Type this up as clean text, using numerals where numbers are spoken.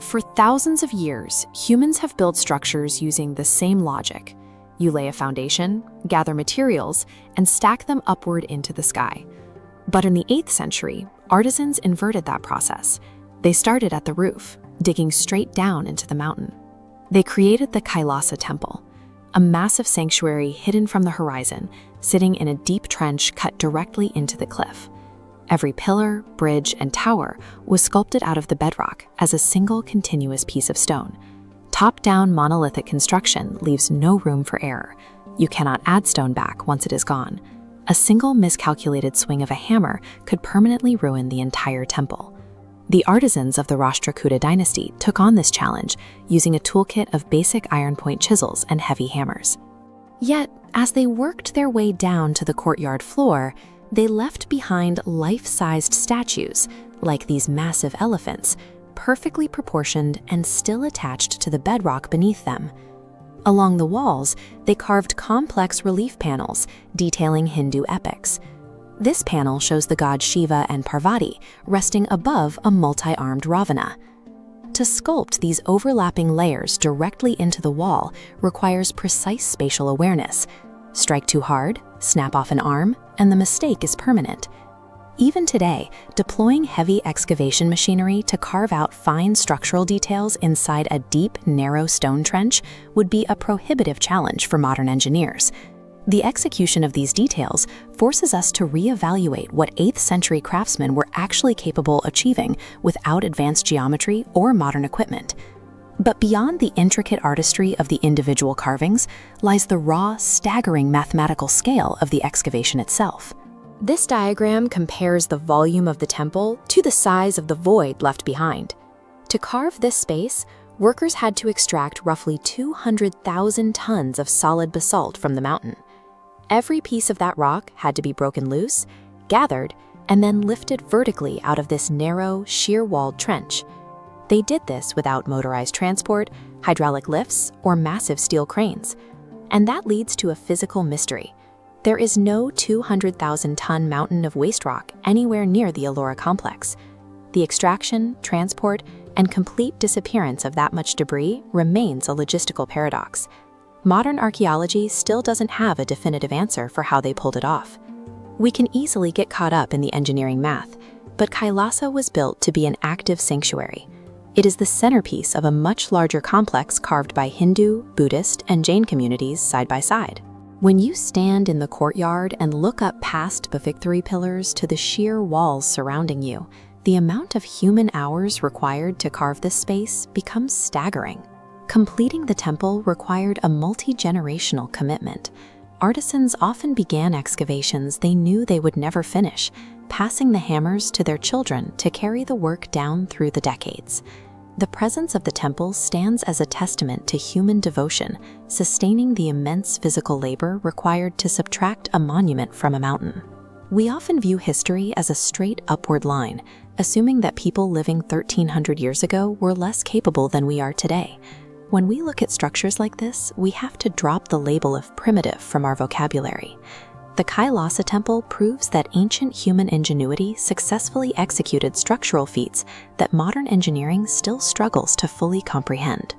For thousands of years, humans have built structures using the same logic. You lay a foundation, gather materials, and stack them upward into the sky. But in the 8th century, artisans inverted that process. They started at the roof, digging straight down into the mountain. They created the Kailasa Temple, a massive sanctuary hidden from the horizon, sitting in a deep trench cut directly into the cliff. Every pillar, bridge, and tower was sculpted out of the bedrock as a single continuous piece of stone. Top-down monolithic construction leaves no room for error. You cannot add stone back once it is gone. A single miscalculated swing of a hammer could permanently ruin the entire temple. The artisans of the Rashtrakuta dynasty took on this challenge using a toolkit of basic iron point chisels and heavy hammers. Yet, as they worked their way down to the courtyard floor, they left behind life-sized statues, like these massive elephants, perfectly proportioned and still attached to the bedrock beneath them. Along the walls, they carved complex relief panels detailing Hindu epics. This panel shows the gods Shiva and Parvati resting above a multi-armed Ravana. To sculpt these overlapping layers directly into the wall requires precise spatial awareness. Strike too hard, snap off an arm, and the mistake is permanent. Even today, deploying heavy excavation machinery to carve out fine structural details inside a deep, narrow stone trench would be a prohibitive challenge for modern engineers. The execution of these details forces us to reevaluate what 8th century craftsmen were actually capable of achieving without advanced geometry or modern equipment. But beyond the intricate artistry of the individual carvings lies the raw, staggering mathematical scale of the excavation itself. This diagram compares the volume of the temple to the size of the void left behind. To carve this space, workers had to extract roughly 200,000 tons of solid basalt from the mountain. Every piece of that rock had to be broken loose, gathered, and then lifted vertically out of this narrow, sheer-walled trench. They did this without motorized transport, hydraulic lifts, or massive steel cranes. And that leads to a physical mystery. There is no 200,000-ton mountain of waste rock anywhere near the Ellora complex. The extraction, transport, and complete disappearance of that much debris remains a logistical paradox. Modern archaeology still doesn't have a definitive answer for how they pulled it off. We can easily get caught up in the engineering math, but Kailasa was built to be an active sanctuary. It is the centerpiece of a much larger complex carved by Hindu, Buddhist, and Jain communities side by side. When you stand in the courtyard and look up past the victory pillars to the sheer walls surrounding you, the amount of human hours required to carve this space becomes staggering. Completing the temple required a multi-generational commitment. Artisans often began excavations they knew they would never finish, passing the hammers to their children to carry the work down through the decades. The presence of the temple stands as a testament to human devotion, sustaining the immense physical labor required to subtract a monument from a mountain. We often view history as a straight upward line, assuming that people living 1,300 years ago were less capable than we are today. When we look at structures like this, we have to drop the label of primitive from our vocabulary. The Kailasa Temple proves that ancient human ingenuity successfully executed structural feats that modern engineering still struggles to fully comprehend.